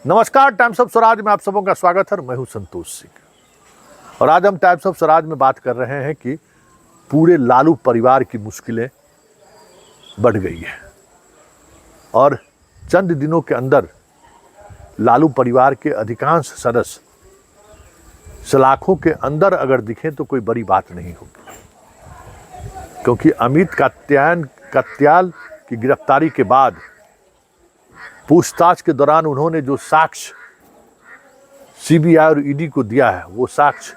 नमस्कार, times of Swaraj में आप सबों का स्वागत है। मैं हूं संतोष सिंह और आज हम टाइम्स ऑफ स्वराज में बात कर रहे हैं कि पूरे लालू परिवार की मुश्किलें बढ़ गई है और चंद दिनों के अंदर लालू परिवार के अधिकांश सदस्य सलाखों के अंदर अगर दिखें तो कोई बड़ी बात नहीं होगी, क्योंकि अमित कात्याल की गिरफ्तारी के बाद पूछताछ के दौरान उन्होंने जो साक्ष्य सीबीआई और ईडी को दिया है, वो साक्ष्य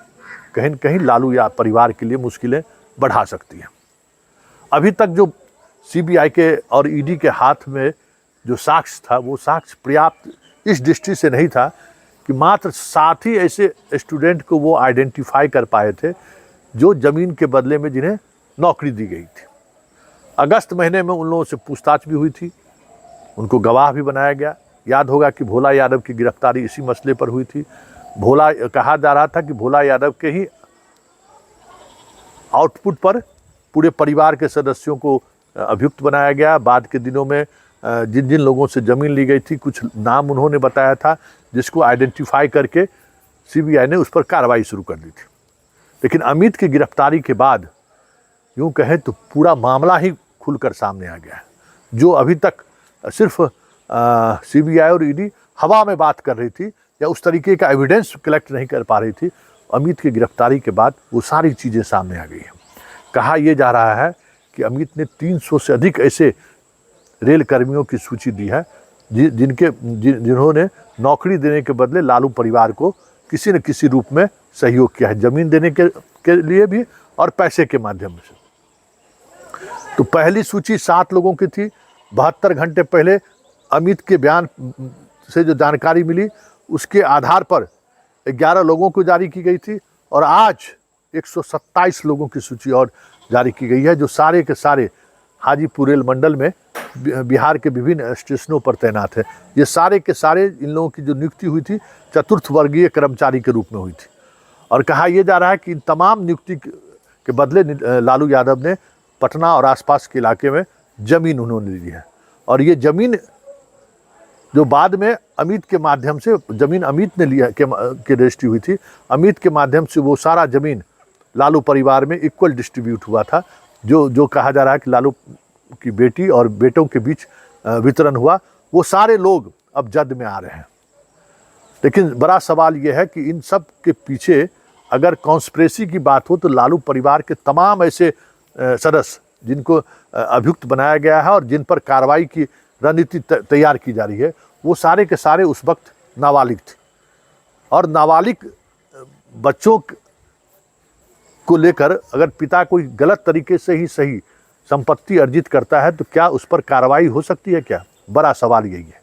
कहीं न कहीं लालू या परिवार के लिए मुश्किलें बढ़ा सकती हैं। अभी तक जो सीबीआई के और ईडी के हाथ में जो साक्ष्य था, वो साक्ष्य पर्याप्त इस दृष्टि से नहीं था कि मात्र 7 ही ऐसे स्टूडेंट को वो आइडेंटिफाई कर पाए थे जो जमीन के बदले में जिन्हें नौकरी दी गई थी। अगस्त महीने में उन लोगों से पूछताछ भी हुई थी, उनको गवाह भी बनाया गया। याद होगा कि भोला यादव की गिरफ्तारी इसी मसले पर हुई थी। कहा जा रहा था कि भोला यादव के ही आउटपुट पर पूरे परिवार के सदस्यों को अभियुक्त बनाया गया। बाद के दिनों में जिन जिन लोगों से ज़मीन ली गई थी, कुछ नाम उन्होंने बताया था जिसको आइडेंटिफाई करके सीबीआई ने उस पर कार्रवाई शुरू कर दी थी। लेकिन अमित की गिरफ्तारी के बाद यूँ कहें तो पूरा मामला ही खुलकर सामने आ गया है। जो अभी तक सिर्फ सीबीआई और ईडी हवा में बात कर रही थी या उस तरीके का एविडेंस कलेक्ट नहीं कर पा रही थी, अमित की गिरफ्तारी के बाद वो सारी चीज़ें सामने आ गई हैं। कहा यह जा रहा है कि अमित ने 300 से अधिक ऐसे रेल कर्मियों की सूची दी है जिन्होंने नौकरी देने के बदले लालू परिवार को किसी न किसी रूप में सहयोग किया है, ज़मीन देने के लिए भी और पैसे के माध्यम से। तो पहली सूची 7 लोगों की थी। 72 घंटे पहले अमित के बयान से जो जानकारी मिली, उसके आधार पर 11 लोगों को जारी की गई थी और आज 127 लोगों की सूची और जारी की गई है, जो सारे के सारे हाजीपुर रेल मंडल में बिहार के विभिन्न स्टेशनों पर तैनात है। ये सारे के सारे इन लोगों की जो नियुक्ति हुई थी, चतुर्थ वर्गीय कर्मचारी के रूप में हुई थी। और कहा यह जा रहा है कि इन तमाम नियुक्ति के बदले लालू यादव ने पटना और आसपास के इलाके में ज़मीन उन्होंने ली है। और ये ज़मीन जो बाद में अमित के माध्यम से ज़मीन अमित ने लिया के रजिस्ट्री हुई थी, अमित के माध्यम से वो सारा ज़मीन लालू परिवार में इक्वल डिस्ट्रीब्यूट हुआ था। जो कहा जा रहा है कि लालू की बेटी और बेटों के बीच वितरण हुआ, वो सारे लोग अब जद में आ रहे हैं। लेकिन बड़ा सवाल ये है कि इन सब के पीछे अगर कॉन्स्पिरेसी की बात हो तो लालू परिवार के तमाम ऐसे सदस्य जिनको अभियुक्त बनाया गया है और जिन पर कार्रवाई की रणनीति तैयार की जा रही है, वो सारे के सारे उस वक्त नाबालिग थे। और नाबालिग बच्चों को लेकर अगर पिता कोई गलत तरीके से ही सही संपत्ति अर्जित करता है तो क्या उस पर कार्रवाई हो सकती है? क्या बड़ा सवाल यही है।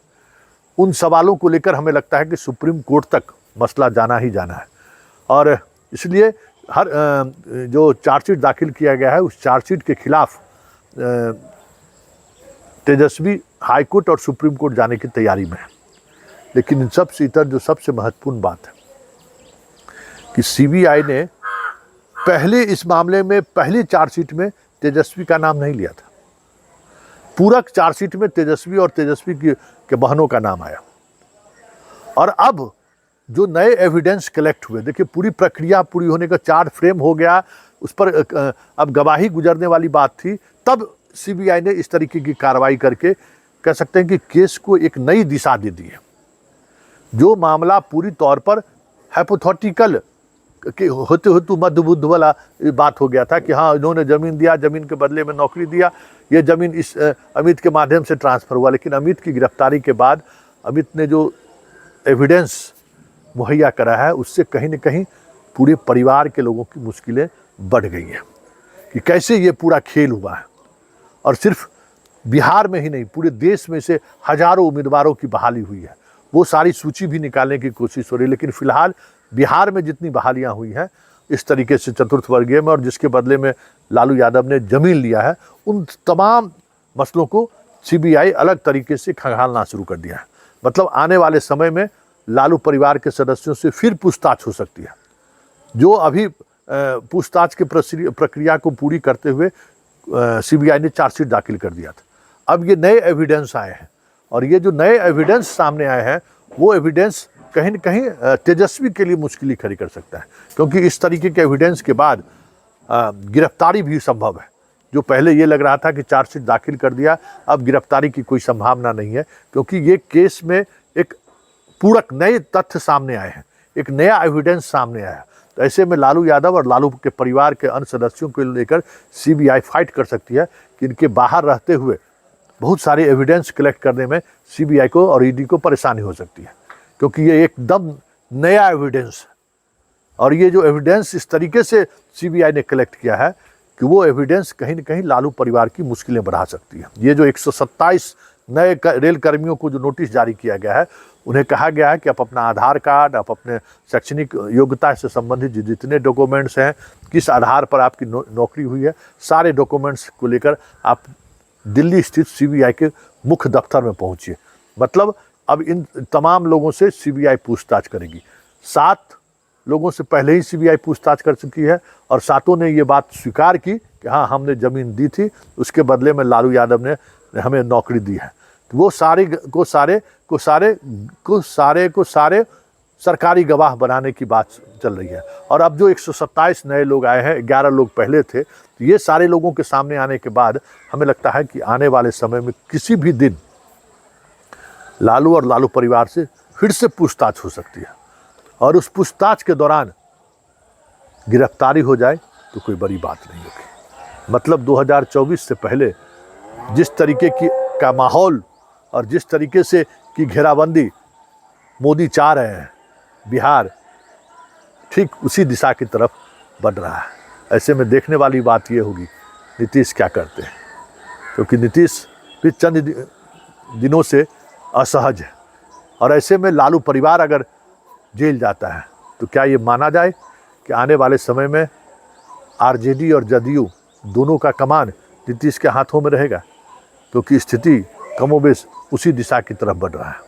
उन सवालों को लेकर हमें लगता है कि सुप्रीम कोर्ट तक मसला जाना ही जाना है। और इसलिए हर जो चार्जशीट दाखिल किया गया है, उस चार्जशीट के खिलाफ तेजस्वी हाई कोर्ट और सुप्रीम कोर्ट जाने की तैयारी में है। लेकिन इन सब से इतर जो सबसे महत्वपूर्ण बात है कि सीबीआई ने पहले इस मामले में पहली चार्जशीट में तेजस्वी का नाम नहीं लिया था। पूरक चार्जशीट में तेजस्वी और तेजस्वी के बहनों का नाम आया। और अब जो नए एविडेंस कलेक्ट हुए, देखिए पूरी प्रक्रिया पूरी होने का चार्ज फ्रेम हो गया, उस पर अब गवाही गुजरने वाली बात थी, तब सीबीआई ने इस तरीके की कार्रवाई करके कह सकते हैं कि केस को एक नई दिशा दे दी है। जो मामला पूरी तौर पर हाइपोथेटिकल के होते होते मध्यबुद्ध वाला बात हो गया था कि हाँ इन्होंने ज़मीन दिया, ज़मीन के बदले में नौकरी दिया, ये ज़मीन इस अमित के माध्यम से ट्रांसफ़र हुआ। लेकिन अमित की गिरफ्तारी के बाद अमित ने जो एविडेंस मुहैया करा है, उससे कहीं न कहीं पूरे परिवार के लोगों की मुश्किलें बढ़ गई हैं कि कैसे ये पूरा खेल हुआ है। और सिर्फ बिहार में ही नहीं, पूरे देश में से हज़ारों उम्मीदवारों की बहाली हुई है। वो सारी सूची भी निकालने की कोशिश हो रही है। लेकिन फ़िलहाल बिहार में जितनी बहालियाँ हुई हैं इस तरीके से चतुर्थ वर्गीय में, और जिसके बदले में लालू यादव ने ज़मीन लिया है, उन तमाम मसलों को सीबीआई अलग तरीके से खंगालना शुरू कर दिया है। मतलब आने वाले समय में लालू परिवार के सदस्यों से फिर पूछताछ हो सकती है। जो अभी पूछताछ की प्रक्रिया को पूरी करते हुए सीबीआई ने चार्जशीट दाखिल कर दिया था। अब ये नए एविडेंस आए हैं और ये जो नए एविडेंस सामने आए हैं वो एविडेंस कहीं न कहीं तेजस्वी के लिए मुश्किल खड़ी कर सकता है, क्योंकि इस तरीके के एविडेंस के बाद गिरफ्तारी भी संभव है। जो पहले ये लग रहा था कि चार्जशीट दाखिल कर दिया, अब गिरफ्तारी की कोई संभावना नहीं है, क्योंकि ये केस में एक पूरक नए तथ्य सामने आए हैं, एक नया एविडेंस सामने आया। तो ऐसे में लालू यादव और लालू के परिवार के अन्य सदस्यों को लेकर सीबीआई फाइट कर सकती है कि इनके बाहर रहते हुए बहुत सारे एविडेंस कलेक्ट करने में सीबीआई को और ईडी को परेशानी हो सकती है, क्योंकि ये एकदम नया एविडेंस है। और ये जो एविडेंस इस तरीके से सीबीआई ने कलेक्ट किया है कि वो एविडेंस कहीं न कहीं लालू परिवार की मुश्किलें बढ़ा सकती है। ये जो 127 नए रेल कर्मियों को जो नोटिस जारी किया गया है, उन्हें कहा गया है कि आप अपना आधार कार्ड, आप अपने शैक्षणिक योग्यता से संबंधित जितने डॉक्यूमेंट्स हैं, किस आधार पर आपकी नौकरी हुई है, सारे डॉक्यूमेंट्स को लेकर आप दिल्ली स्थित सीबीआई के मुख्य दफ्तर में पहुंचिए। मतलब अब इन तमाम लोगों से सीबीआई पूछताछ करेगी। 7 लोगों से पहले ही सीबीआई पूछताछ कर चुकी है और 7 ने ये बात स्वीकार की कि हाँ, हमने ज़मीन दी थी, उसके बदले में लालू यादव ने हमें नौकरी दी है। तो वो सारे सरकारी गवाह बनाने की बात चल रही है। और अब जो 127 नए लोग आए हैं, 11 लोग पहले थे, तो ये सारे लोगों के सामने आने के बाद हमें लगता है कि आने वाले समय में किसी भी दिन लालू और लालू परिवार से फिर से पूछताछ हो सकती है, और उस पूछताछ के दौरान गिरफ्तारी हो जाए तो कोई बड़ी बात नहीं होगी। मतलब 2024 से पहले जिस तरीके का माहौल और जिस तरीके से की घेराबंदी मोदी चाह रहे हैं, बिहार ठीक उसी दिशा की तरफ बढ़ रहा है। ऐसे में देखने वाली बात ये होगी नीतीश क्या करते हैं, क्योंकि नीतीश भी चंद दिनों से असहज है। और ऐसे में लालू परिवार अगर जेल जाता है तो क्या ये माना जाए कि आने वाले समय में आरजेडी और जदयू दोनों का कमान नीतीश के हाथों में रहेगा, क्योंकि स्थिति कमोबेश उसी दिशा की तरफ बढ़ रहा है।